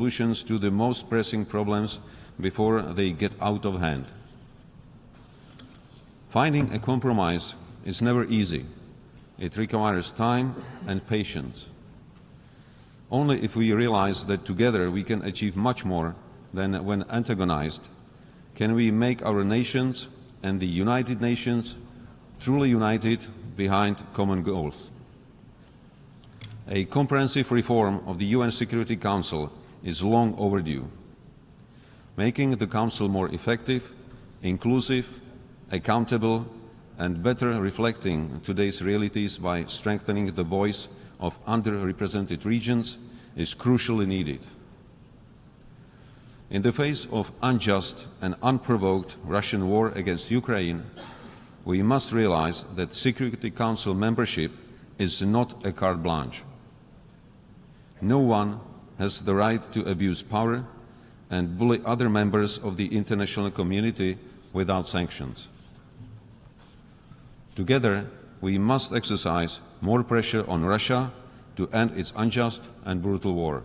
solutions to the most pressing problems before they get out of hand. Finding a compromise is never easy. It requires time and patience. Only if we realize that together we can achieve much more than when antagonized, can we make our nations and the United Nations truly united behind common goals. A comprehensive reform of the UN Security Council is long overdue. Making the Council more effective, inclusive, accountable, and better reflecting today's realities by strengthening the voice of underrepresented regions is crucially needed. In the face of unjust and unprovoked Russian war against Ukraine, we must realize that Security Council membership is not a carte blanche. No one has the right to abuse power and bully other members of the international community without sanctions. Together, we must exercise more pressure on Russia to end its unjust and brutal war.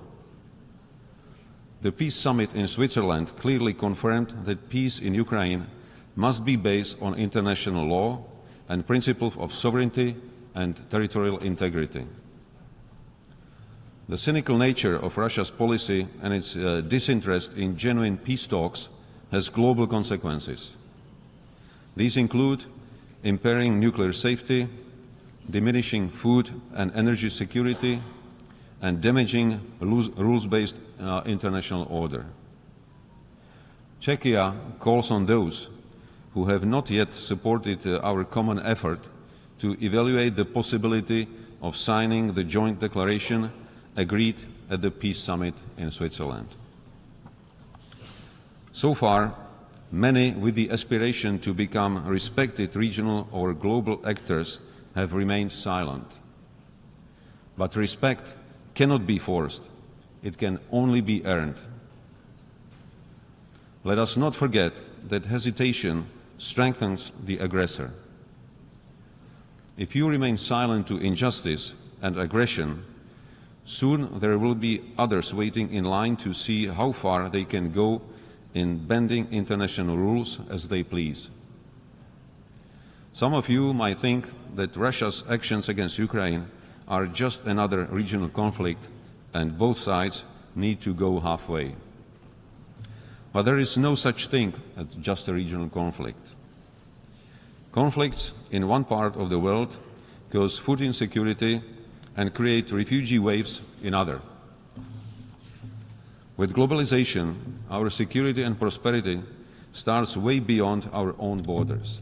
The Peace Summit in Switzerland clearly confirmed that peace in Ukraine must be based on international law and principles of sovereignty and territorial integrity. The cynical nature of Russia's policy and its disinterest in genuine peace talks has global consequences. These include impairing nuclear safety, diminishing food and energy security, and damaging rules-based international order. Czechia calls on those who have not yet supported our common effort to evaluate the possibility of signing the joint declaration agreed at the Peace Summit in Switzerland. So far, many with the aspiration to become respected regional or global actors have remained silent. But respect cannot be forced. It can only be earned. Let us not forget that hesitation strengthens the aggressor. If you remain silent to injustice and aggression, soon there will be others waiting in line to see how far they can go in bending international rules as they please. Some of you might think that Russia's actions against Ukraine are just another regional conflict and both sides need to go halfway. But there is no such thing as just a regional conflict. Conflicts in one part of the world cause food insecurity and create refugee waves in others. With globalization, our security and prosperity starts way beyond our own borders.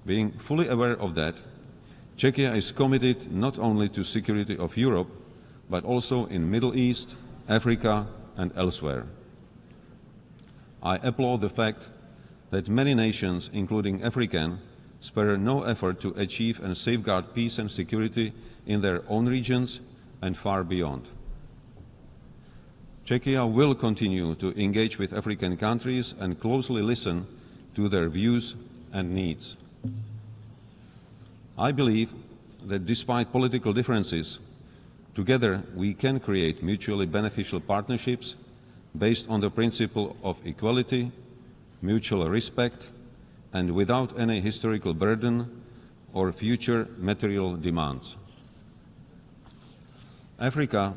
Being fully aware of that, Czechia is committed not only to security of Europe, but also in Middle East, Africa, and elsewhere. I applaud the fact that many nations, including African, spare no effort to achieve and safeguard peace and security in their own regions and far beyond. Czechia will continue to engage with African countries and closely listen to their views and needs. I believe that despite political differences, together we can create mutually beneficial partnerships based on the principle of equality, mutual respect, and without any historical burden or future material demands. Africa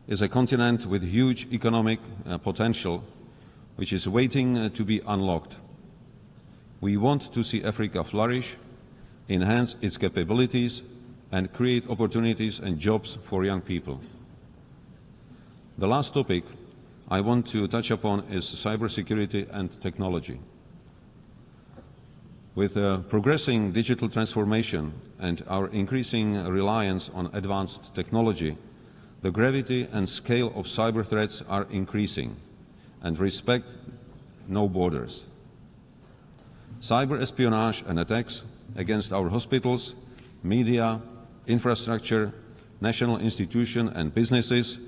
is a continent with huge economic potential which is waiting to be unlocked. We want to see Africa flourish, enhance its capabilities, and create opportunities and jobs for young people. The last topic I want to touch upon is cybersecurity and technology. With progressing digital transformation and our increasing reliance on advanced technology, the gravity and scale of cyber threats are increasing and respect no borders. Cyber espionage and attacks against our hospitals, media, infrastructure, national institutions and businesses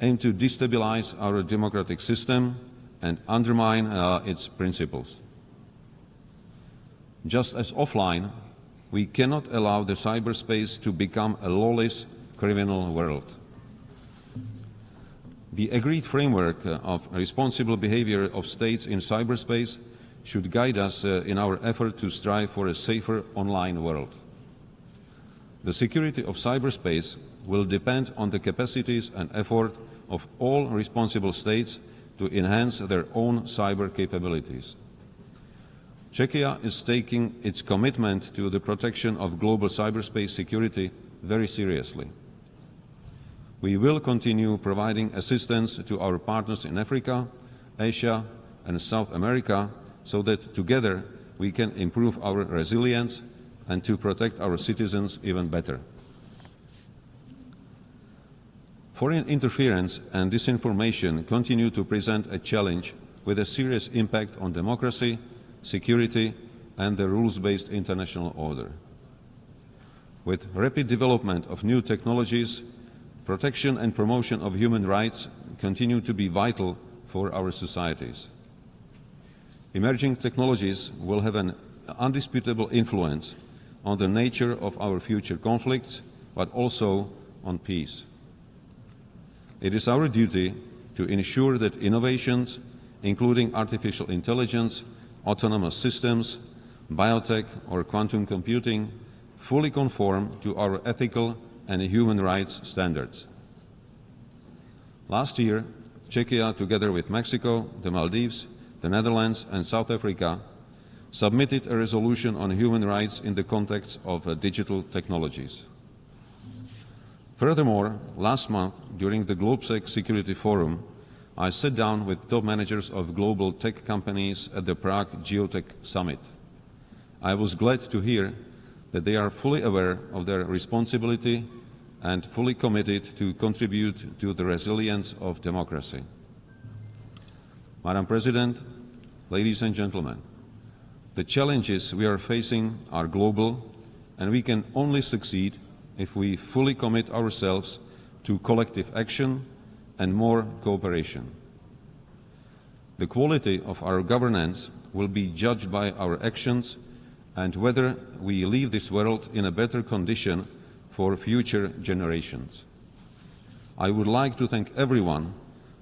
aim to destabilize our democratic system and undermine its principles. Just as offline, we cannot allow the cyberspace to become a lawless criminal world. The agreed framework of responsible behavior of states in cyberspace should guide us in our effort to strive for a safer online world. The security of cyberspace will depend on the capacities and effort of all responsible states to enhance their own cyber capabilities. Czechia is taking its commitment to the protection of global cyberspace security very seriously. We will continue providing assistance to our partners in Africa, Asia, and South America so that together we can improve our resilience and to protect our citizens even better. Foreign interference and disinformation continue to present a challenge with a serious impact on democracy, security, and the rules-based international order. With rapid development of new technologies, protection and promotion of human rights continue to be vital for our societies. Emerging technologies will have an undisputable influence on the nature of our future conflicts, but also on peace. It is our duty to ensure that innovations, including artificial intelligence, autonomous systems, biotech, or quantum computing, fully conform to our ethical and human rights standards. Last year, Czechia, together with Mexico, the Maldives, the Netherlands, and South Africa, submitted a resolution on human rights in the context of digital technologies. Furthermore, last month, during the GlobeSec Security Forum, I sat down with top managers of global tech companies at the Prague Geotech Summit. I was glad to hear that they are fully aware of their responsibility and fully committed to contribute to the resilience of democracy. Madam President, ladies and gentlemen, the challenges we are facing are global, and we can only succeed if we fully commit ourselves to collective action and more cooperation. The quality of our governance will be judged by our actions and whether we leave this world in a better condition for future generations. I would like to thank everyone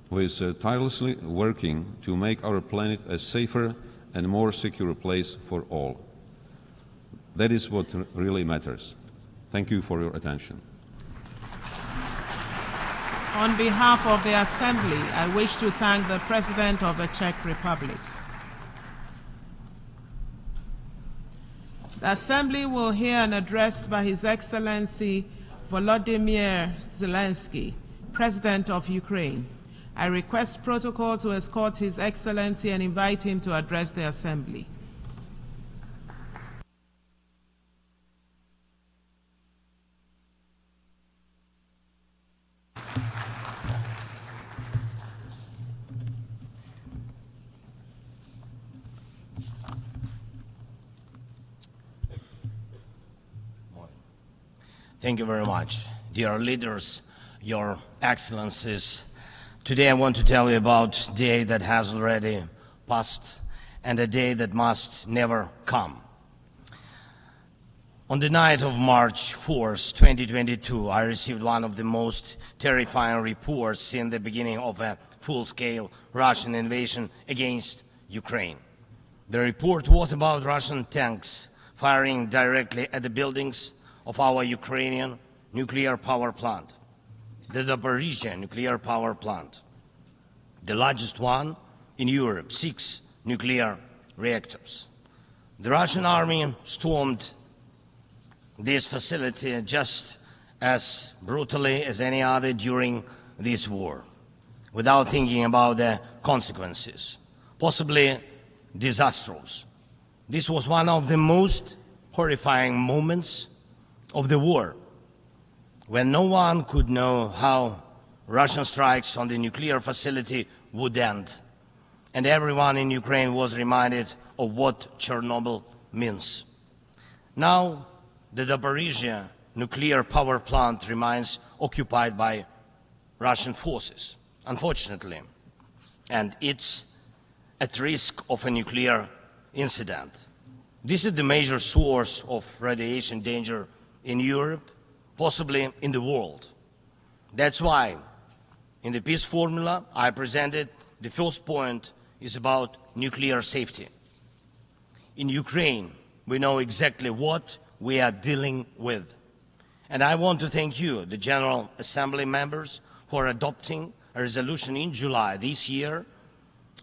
who is tirelessly working to make our planet a safer and more secure place for all. That is what really matters. Thank you for your attention. On behalf of the Assembly, I wish to thank the President of the Czech Republic. The Assembly will hear an address by His Excellency Volodymyr Zelenskyy, President of Ukraine. I request protocol to escort His Excellency and invite him to address the Assembly. Thank you very much. Dear leaders, Your Excellencies, today I want to tell you about a day that has already passed and a day that must never come. On the night of March 4th, 2022, I received one of the most terrifying reports since the beginning of a full-scale Russian invasion against Ukraine. The report was about Russian tanks firing directly at the buildings of our Ukrainian nuclear power plant, the Zaporizhzhia nuclear power plant, the largest one in Europe, 6 nuclear reactors. The Russian army stormed this facility just as brutally as any other during this war, without thinking about the consequences, possibly disastrous. This was one of the most horrifying moments of the war, when no one could know how Russian strikes on the nuclear facility would end, and everyone in Ukraine was reminded of what Chernobyl means. Now, the Zaporizhzhia nuclear power plant remains occupied by Russian forces, unfortunately, and it's at risk of a nuclear incident. This is the major source of radiation danger in Europe, possibly in the world. That's why In the peace formula I presented, the first point is about nuclear safety. In Ukraine, we know exactly what we are dealing with. And I want to thank you, the General Assembly members, for adopting a resolution in July this year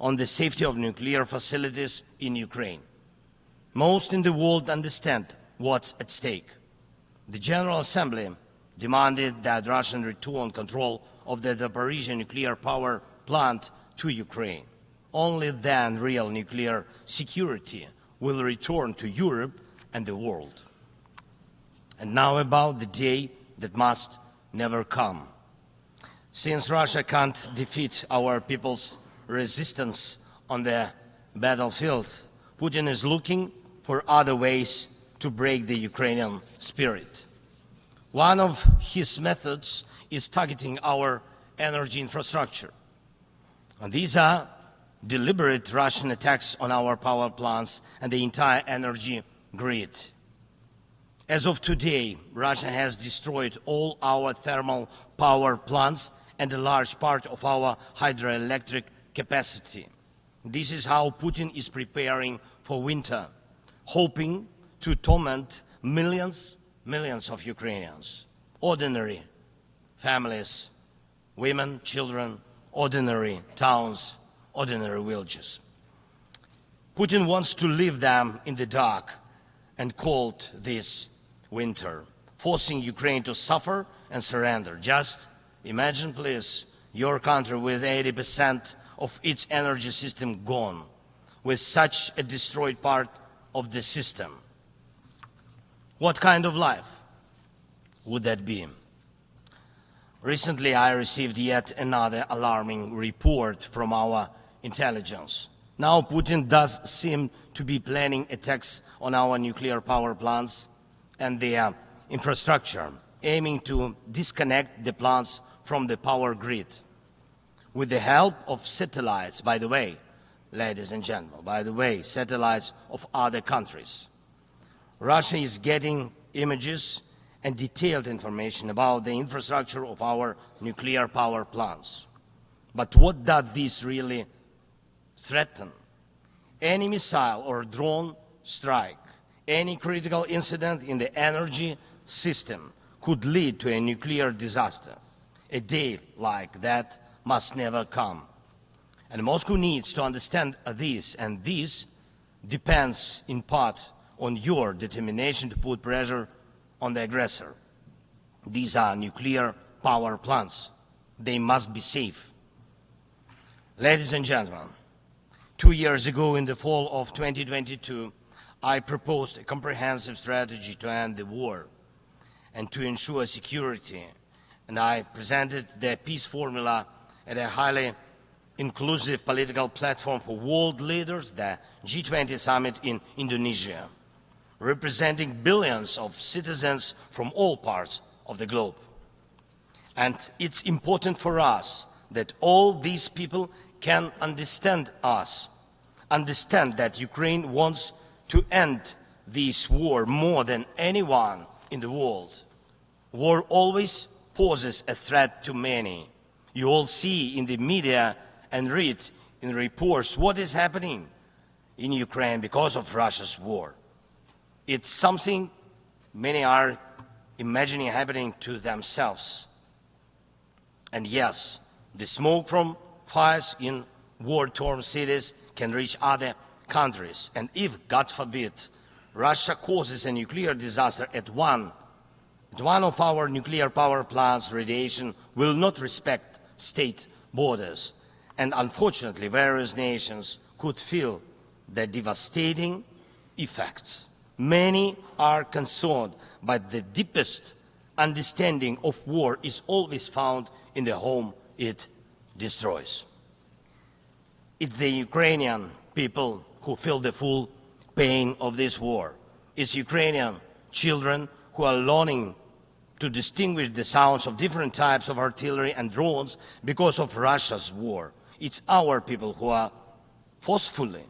on the safety of nuclear facilities in Ukraine. Most in the world understand what's at stake. The General Assembly demanded that Russian return control of the Zaporizhzhia nuclear power plant to Ukraine. Only then real nuclear security will return to Europe and the world. And now about the day that must never come. Since Russia can't defeat our people's resistance on the battlefield, Putin is looking for other ways to break the Ukrainian spirit. One of his methods is targeting our energy infrastructure. And these are deliberate Russian attacks on our power plants and the entire energy grid. As of today, Russia has destroyed all our thermal power plants and a large part of our hydroelectric capacity. This is how Putin is preparing for winter, hoping to torment millions of Ukrainians, ordinary families, women, children, ordinary towns, ordinary villages. Putin wants to leave them in the dark and cold this winter, forcing Ukraine to suffer and surrender. Just imagine, please, your country with 80% of its energy system gone, with such a destroyed part of the system. What kind of life would that be? Recently, I received yet another alarming report from our intelligence. Now Putin does seem to be planning attacks on our nuclear power plants and their infrastructure, aiming to disconnect the plants from the power grid. With the help of satellites, by the way, ladies and gentlemen, satellites of other countries. Russia is getting images and detailed information about the infrastructure of our nuclear power plants. But what does this really threaten? Any missile or drone strike, any critical incident in the energy system could lead to a nuclear disaster. A day like that must never come. And Moscow needs to understand this, and this depends in part on your determination to put pressure on the aggressor. These are nuclear power plants. They must be safe. Ladies and gentlemen, 2 years ago in the fall of 2022, I proposed a comprehensive strategy to end the war and to ensure security, and I presented the peace formula at a highly inclusive political platform for world leaders, the G20 summit in Indonesia, representing billions of citizens from all parts of the globe. And it's important for us that all these people can understand us, understand that Ukraine wants to end this war more than anyone in the world. War always poses a threat to many. You all see in the media and read in reports what is happening in Ukraine because of Russia's war. It's something many are imagining happening to themselves. And yes, the smoke from fires in war-torn cities can reach other countries. And if, God forbid, Russia causes a nuclear disaster at one of our nuclear power plants, radiation will not respect state borders. And unfortunately, various nations could feel the devastating effects. Many are concerned, but the deepest understanding of war is always found in the home it destroys. It's the Ukrainian people who feel the full pain of this war. It's Ukrainian children who are learning to distinguish the sounds of different types of artillery and drones because of Russia's war. It's our people who are forcefully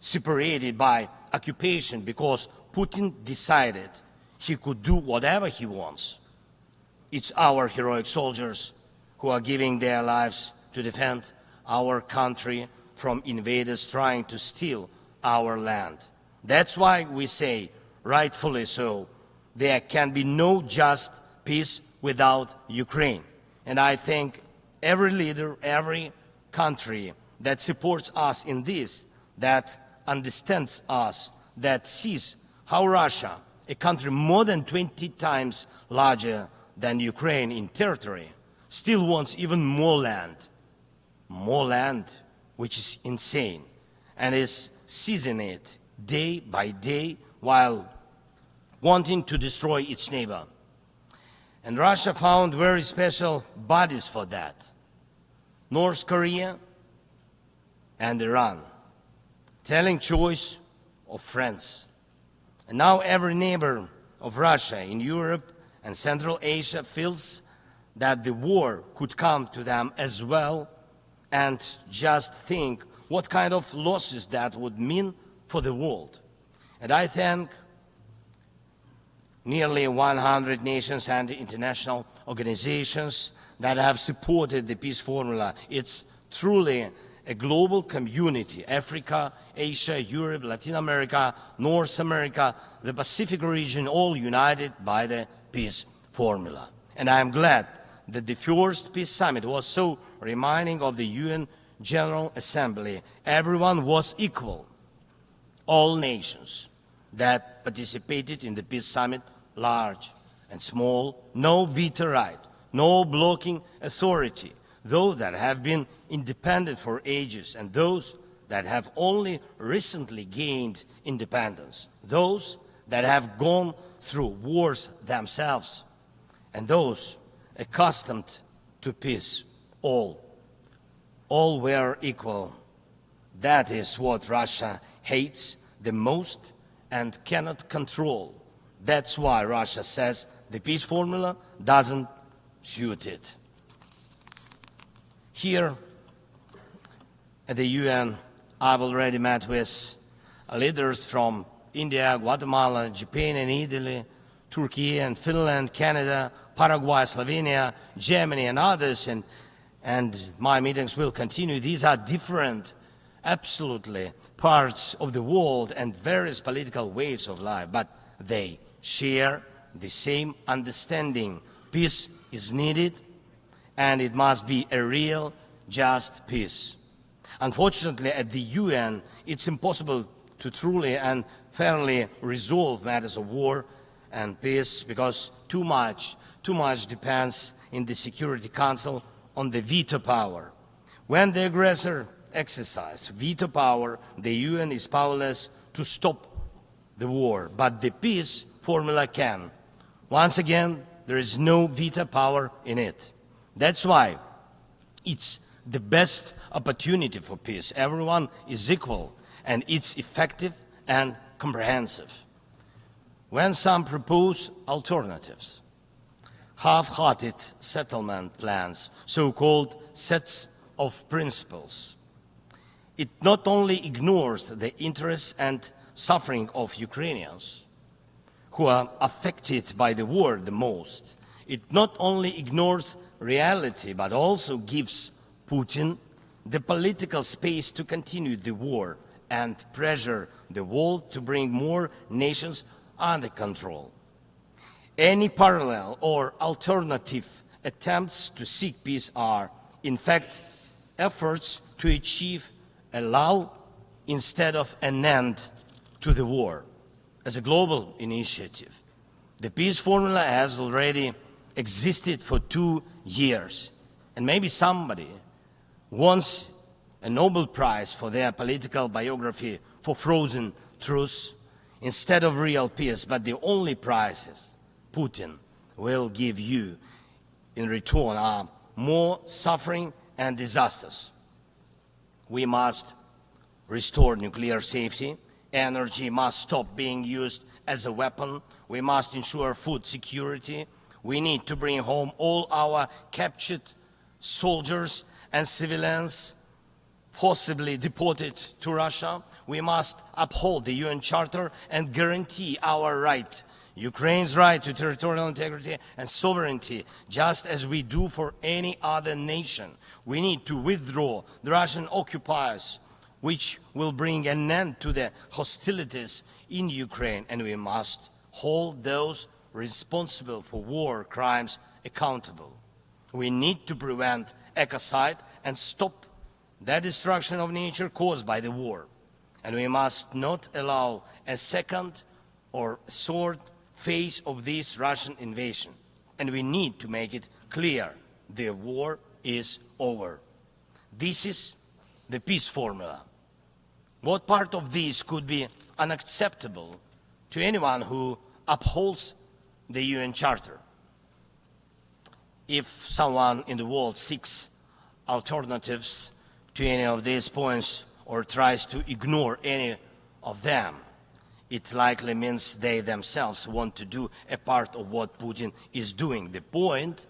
separated by occupation because Putin decided he could do whatever he wants. It's our heroic soldiers who are giving their lives to defend our country from invaders trying to steal our land. That's why we say, rightfully so, there can be no just peace without Ukraine. And I thank every leader, every country that supports us in this, that understands us, that sees how Russia, a country more than 20 times larger than Ukraine in territory, still wants even more land, which is insane, and is seizing it day by day while wanting to destroy its neighbor. And Russia found very special bodies for that: North Korea and Iran, telling choice of friends. And now every neighbor of Russia in Europe and Central Asia feels that the war could come to them as well, and just think what kind of losses that would mean for the world. And I thank nearly 100 nations and international organizations that have supported the peace formula. It's truly a global community: Africa, Asia, Europe, Latin America, North America, the Pacific region, all united by the peace formula. And I am glad that the first peace summit was so reminding of the UN General Assembly. Everyone was equal. All nations that participated in the peace summit, large and small, no veto right, no blocking authority, those that have been independent for ages and those that have only recently gained independence, those that have gone through wars themselves, and those accustomed to peace. All were equal. That is what Russia hates the most and cannot control. That's why Russia says the peace formula doesn't suit it. Here at the UN, I've already met with leaders from India, Guatemala, Japan and Italy, Turkey and Finland, Canada, Paraguay, Slovenia, Germany and others, and my meetings will continue. These are different, absolutely, parts of the world and various political waves of life, but they share the same understanding. Peace is needed, and it must be a real, just peace. Unfortunately, at the UN, it's impossible to truly and fairly resolve matters of war and peace because too much depends in the Security Council on the veto power. When the aggressor exercises veto power, the UN is powerless to stop the war, but the peace formula can. Once again, there is no veto power in it. That's why it's the best opportunity for peace. Everyone is equal, and it's effective and comprehensive. When some propose alternatives, half-hearted settlement plans, so-called sets of principles, it not only ignores the interests and suffering of Ukrainians, who are affected by the war the most. It not only ignores reality, but also gives Putin the political space to continue the war and pressure the world to bring more nations under control. Any parallel or alternative attempts to seek peace are, in fact, efforts to achieve a lull instead of an end to the war. As a global initiative, the peace formula has already existed for 2 years, and maybe somebody wants a Nobel Prize for their political biography for frozen truths instead of real peace, but the only prizes Putin will give you in return are more suffering and disasters. We must restore nuclear safety. Energy must stop being used as a weapon. We must ensure food security. We need to bring home all our captured soldiers and civilians forcibly deported to Russia. We must uphold the UN Charter and guarantee our right Ukraine's right to territorial integrity and sovereignty, just as we do for any other nation. We need to withdraw the Russian occupiers, which will bring an end to the hostilities in Ukraine, and we must hold those responsible for war crimes accountable. We need to prevent ecocide and stop the destruction of nature caused by the war. And we must not allow a second or third phase of this Russian invasion. And we need to make it clear the war is over. This is the peace formula. What part of this could be unacceptable to anyone who upholds the UN Charter? If someone in the world seeks alternatives to any of these points or tries to ignore any of them, it likely means they themselves want to do a part of what Putin is doing. The point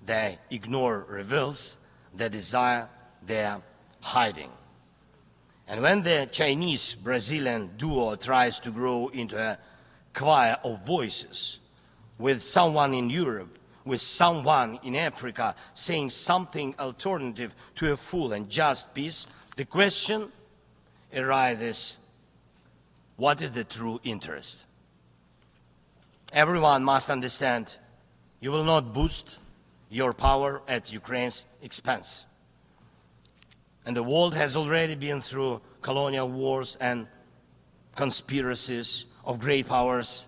they ignore reveals the desire they're hiding. And when the Chinese-Brazilian duo tries to grow into a choir of voices, with someone in Europe, with someone in Africa saying something alternative to a full and just peace, the question arises, what is the true interest? Everyone must understand you will not boost your power at Ukraine's expense. And the world has already been through colonial wars and conspiracies of great powers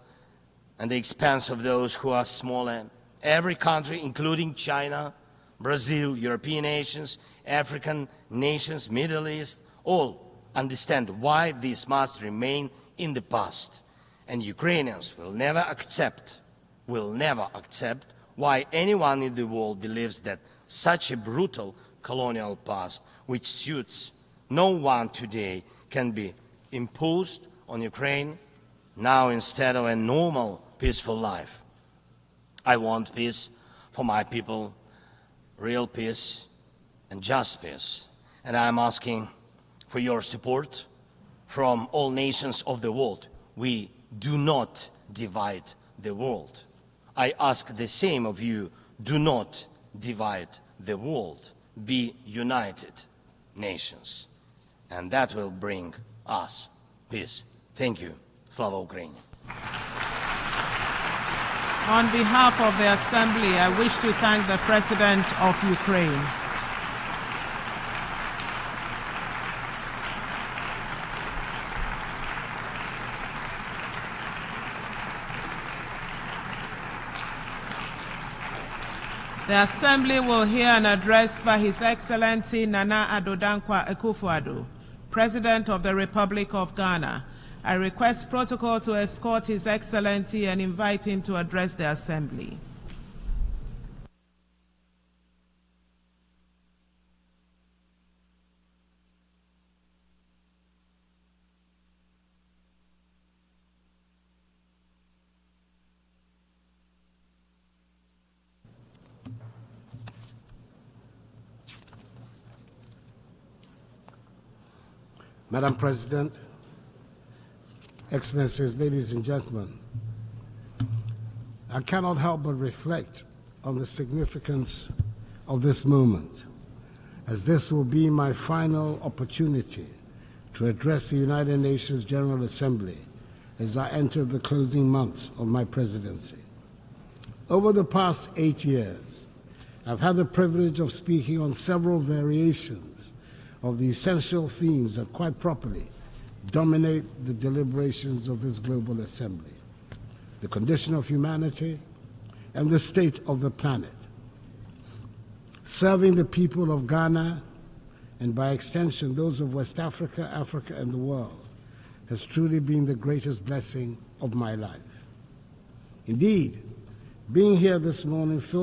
at the expense of those who are smaller. Every country, including China, Brazil, European nations, African nations, Middle East, all understand why this must remain in the past. And Ukrainians will never accept why anyone in the world believes that such a brutal colonial past, which suits no one today, can be imposed on Ukraine now instead of a normal, peaceful life. I want peace for my people, real peace and just peace. And I'm asking for your support from all nations of the world. We do not divide the world. I ask the same of you, do not divide the world. Be united nations. And that will bring us peace. Thank you. Slava Ukraini. On behalf of the Assembly, I wish to thank the President of Ukraine. The Assembly will hear an address by His Excellency Nana Addo Dankwa Akufo-Addo, President of the Republic of Ghana. I request protocol to escort His Excellency and invite him to address the Assembly. Madam President, Excellencies, ladies and gentlemen, I cannot help but reflect on the significance of this moment, as this will be my final opportunity to address the United Nations General Assembly as I enter the closing months of my presidency. Over the past 8 years, I've had the privilege of speaking on several variations of the essential themes that quite properly dominate the deliberations of this global assembly: the condition of humanity and the state of the planet. Serving the people of Ghana, and by extension those of West Africa, Africa, and the world, has truly been the greatest blessing of my life. Indeed, being here this morning fills